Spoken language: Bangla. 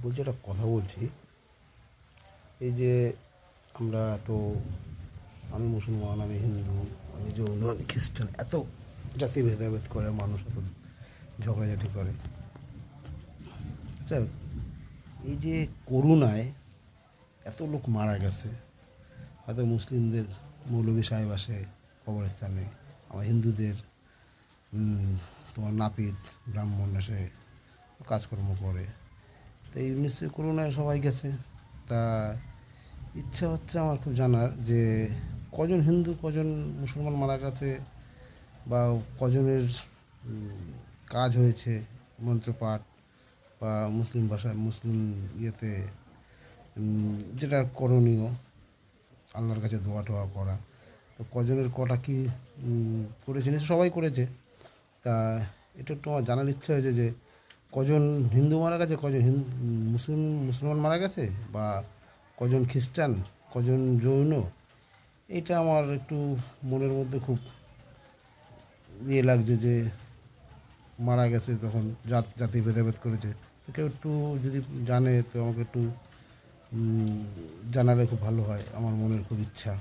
বলছি একটা কথা বলছি। এই যে আমরা তো, আমি মুসলমান, আমি হিন্দু, আমি জৈন, আমি খ্রিস্টান, এত জাতি ভেদাভেদ করে মানুষ, এত ঝগড়াঝাটি করে। আচ্ছা, এই যে করোনায় এত লোক মারা গেছে, হয়তো মুসলিমদের মৌলভী সাহেব আসে কবরস্থানে, আমার হিন্দুদের তোমার নাপিত ব্রাহ্মণ এসে কাজকর্ম করে। তো এই নিশ্চয়ই করোনায় সবাই গেছে। তা ইচ্ছা হচ্ছে আমার খুব জানার যে কজন হিন্দু কজন মুসলমান মারা গেছে, বা কজনের কাজ হয়েছে মন্ত্রপাঠ, বা মুসলিম ভাষায় মুসলিম ইয়েতে যেটা করণীয় আল্লাহর কাছে দোয়া টোয়া করা, তো কজনের কটা কি করেছে, নিশ্চয় সবাই করেছে। তা এটা একটু আমার জানার ইচ্ছা হয়েছে যে কজন হিন্দু মারা গেছে, কজন মুসলমান মারা গেছে, বা কজন খ্রিস্টান, কজন জৈন। এটা আমার একটু মনের মধ্যে খুব ইয়ে লাগছে যে মারা গেছে তখন জাতি ভেদাভেদ করেছে। তো কেউ একটু যদি জানে তো আমাকে একটু জানালে খুব ভালো হয়, আমার মনের খুব ইচ্ছা।